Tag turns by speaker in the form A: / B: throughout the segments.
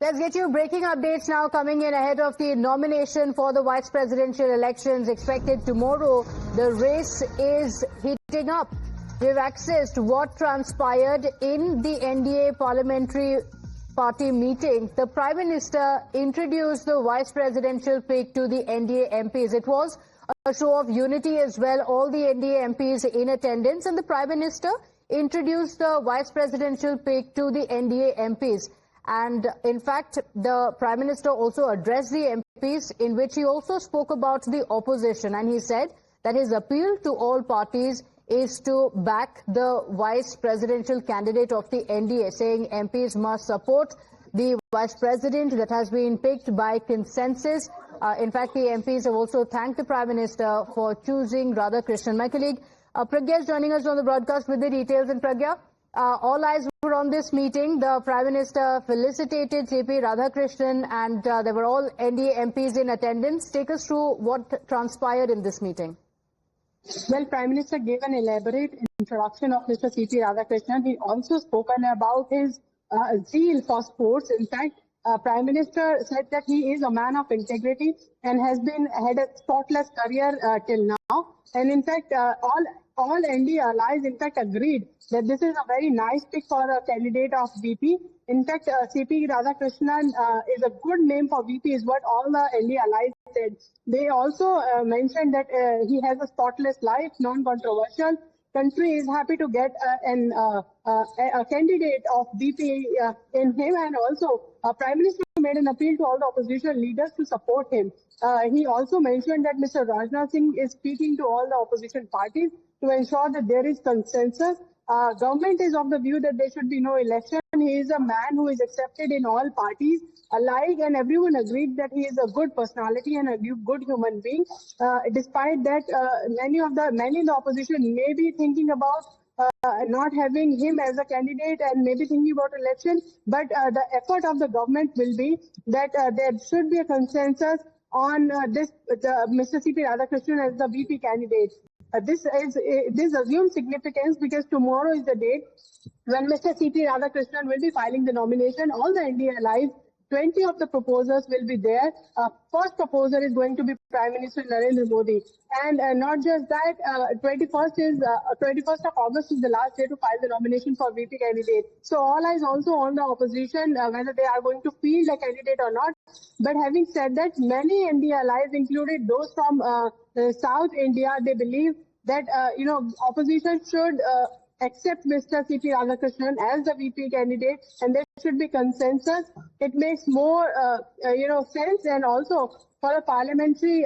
A: Let's get you breaking updates now coming in ahead of the nomination for the vice presidential elections expected tomorrow. The race is heating up. We've accessed what transpired in the NDA parliamentary party meeting. The Prime Minister introduced the vice presidential pick to the NDA MPs. It was a show of unity as well. All the NDA MPs in attendance, and the Prime Minister introduced the vice presidential pick to the NDA MPs. And in fact, the Prime Minister also addressed the MPs, in which he also spoke about the opposition. And he said that his appeal to all parties is to back the vice presidential candidate of the NDA, saying MPs must support the vice president that has been picked by consensus. In fact, the MPs have also thanked the Prime Minister for choosing Radhakrishnan. My colleague Pragya is joining us on the broadcast with the details. And Pragya, all eyes were on this meeting. The Prime Minister felicitated C.P. Radhakrishnan, and there were all NDA MPs in attendance. Take us through what transpired in this meeting.
B: Well, Prime Minister gave an elaborate introduction of Mr. C.P. Radhakrishnan. He also spoken about his zeal for sports. In fact, Prime Minister said that he is a man of integrity and has had a spotless career till now. And in fact, all NDA allies in fact agreed that this is a very nice pick for a candidate of VP. In fact, C.P. Radhakrishnan is a good name for VP, is what all the NDA allies said. They also mentioned that he has a spotless life, non-controversial. Country is happy to get a candidate of VP in him, and also Prime Minister made an appeal to all the opposition leaders to support him. He also mentioned that Mr. Rajnath Singh is speaking to all the opposition parties to ensure that there is consensus. Government is of the view that there should be no election. He is a man who is accepted in all parties alike, and everyone agreed that he is a good personality and a good human being. Despite that, many in the opposition may be thinking about not having him as a candidate and maybe thinking about election. But the effort of the government will be that there should be a consensus on Mr. C.P. Radhakrishnan as the VP candidate. This assumes significance because tomorrow is the date when Mr. C.P. Radhakrishnan will be filing the nomination. All the NDA allies, 20 of the proposers will be there. First proposer is going to be Prime Minister Narendra Modi. And not just that, 21st of August is the last day to file the nomination for VP candidate. So all eyes also on the opposition, whether they are going to field a candidate or not. But having said that, many NDA allies, included those from South India, they believe that, opposition should accept Mr. C.P. Radhakrishnan as the VP candidate, and there should be consensus. It makes more, sense, and also for a parliamentary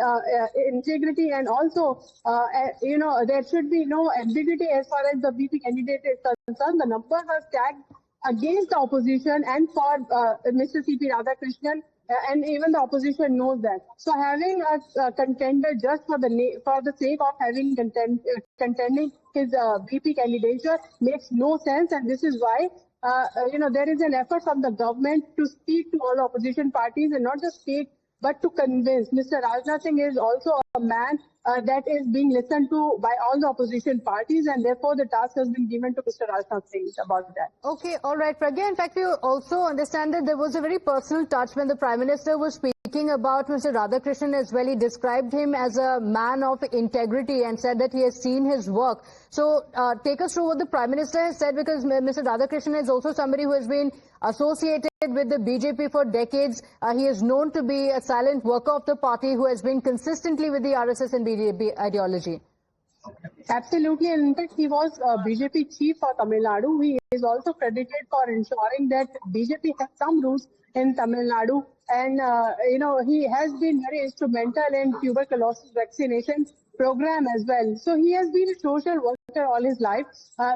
B: integrity, and also, there should be no ambiguity as far as the VP candidate is concerned. The numbers are stacked against the opposition and for Mr. C.P. Radhakrishnan. And even the opposition knows that. So having a contender just for the sake of having contending his VP candidature makes no sense, and this is why there is an effort from the government to speak to all opposition parties, and not just speak but to convince. Mr. Rajnath Singh is also a man that is being listened to by all the opposition parties, and therefore the task has been given to Mr. Rajnath Singh about that.
A: Okay, all right, Pragya. In fact, we also understand that there was a very personal touch when the Prime Minister was speaking about Mr. Radhakrishnan as well. He described him as a man of integrity and said that he has seen his work. So take us through what the Prime Minister has said, because Mr. Radhakrishnan is also somebody who has been associated with the BJP for decades. He is known to be a silent worker of the party who has been consistently with the RSS and BJP ideology.
B: Absolutely, and in fact, he was BJP chief for Tamil Nadu. He is also credited for ensuring that BJP has some roots in Tamil Nadu, and he has been very instrumental in tuberculosis vaccination program as well. So he has been a social worker all his life.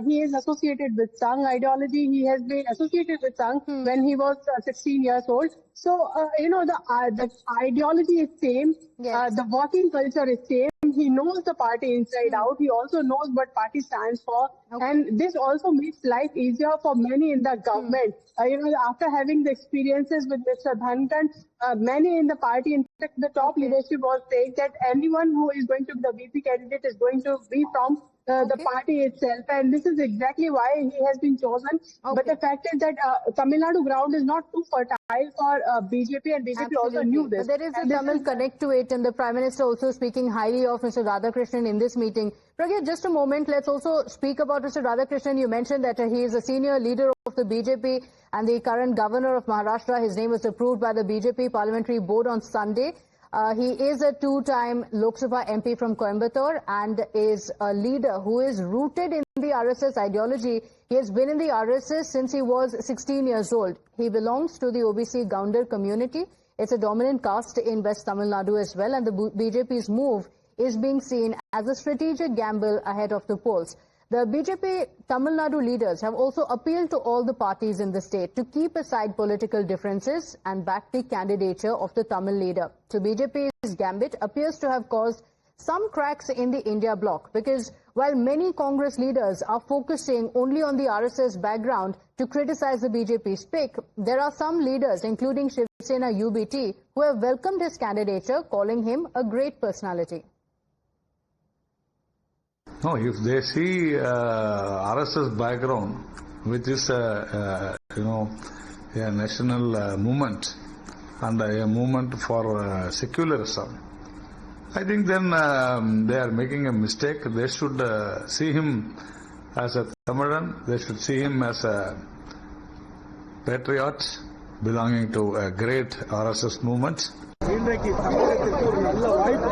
B: He is associated with Sangh ideology. He has been associated with Sangh when he was 16 years old. So, the ideology is same.
A: Yes.
B: The working culture is same. He knows the party inside out. He also knows what party stands for.
A: Okay.
B: And this also makes life easier for many in the government. After having the experiences with Mr. Dhankhan, many in the party, in fact, the top leadership was saying that anyone who is going to be the VP candidate is going to be from the party itself, and this is exactly why he has been chosen. But the fact is that Tamil Nadu ground is not too fertile for BJP, and BJP also knew this.
A: But there is a
B: And this
A: Tamil
B: is-
A: connect to it, and the Prime Minister also speaking highly of Mr. Radhakrishnan in this meeting. Pragya, just a moment, let's also speak about Mr. Radhakrishnan. You mentioned that he is a senior leader of the BJP and the current governor of Maharashtra. His name was approved by the BJP Parliamentary Board on Sunday. He is a two-time Lok Sabha MP from Coimbatore and is a leader who is rooted in the RSS ideology. He has been in the RSS since he was 16 years old. He belongs to the OBC Gounder community. It's a dominant caste in West Tamil Nadu as well, and the BJP's move is being seen as a strategic gamble ahead of the polls. The BJP Tamil Nadu leaders have also appealed to all the parties in the state to keep aside political differences and back the candidature of the Tamil leader. So BJP's gambit appears to have caused some cracks in the India bloc, because while many Congress leaders are focusing only on the RSS background to criticize the BJP's pick, there are some leaders, including Shiv Sena UBT, who have welcomed his candidature, calling him a great personality.
C: No, if they see RSS background, which is a national movement and a movement for secularism, I think then they are making a mistake. They should see him as a Tamilan. They should see him as a patriot belonging to a great RSS movement.
D: இன்றைக்கு தமிழகத்திற்கு ஒரு நல்ல வாய்ப்பு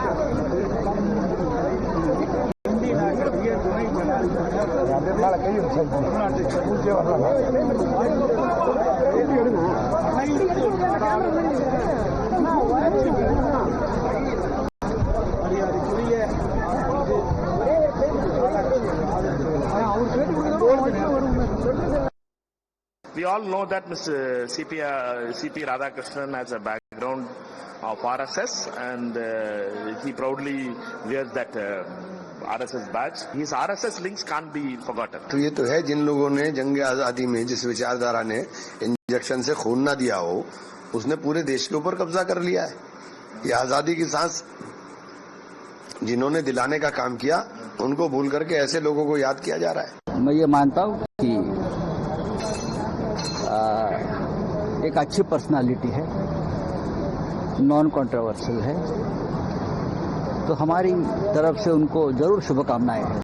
D: இந்தி நாயகர் உயர் துணை
E: We all know that Mr. CP Radhakrishnan has a background of RSS, and he proudly wears that RSS badge. His RSS links can't be forgotten.
F: तो ये तो है, जिन लोगों ने जंग आजादी में जिस विचारधारा ने इंजेक्शन से खून ना दिया हो, उसने पूरे देश के ऊपर कब्जा कर लिया है। ये आजादी की सांस जिन्होंने दिलाने का काम किया, उनको भूल करके ऐसे लोगों को याद किया जा रहा है।
G: मैं ये मानता हूँ कि एक अच्छी पर्सनालिटी है, नॉन कंट्रोवर्शियल है, तो हमारी तरफ से उनको जरूर शुभकामनाएं हैं।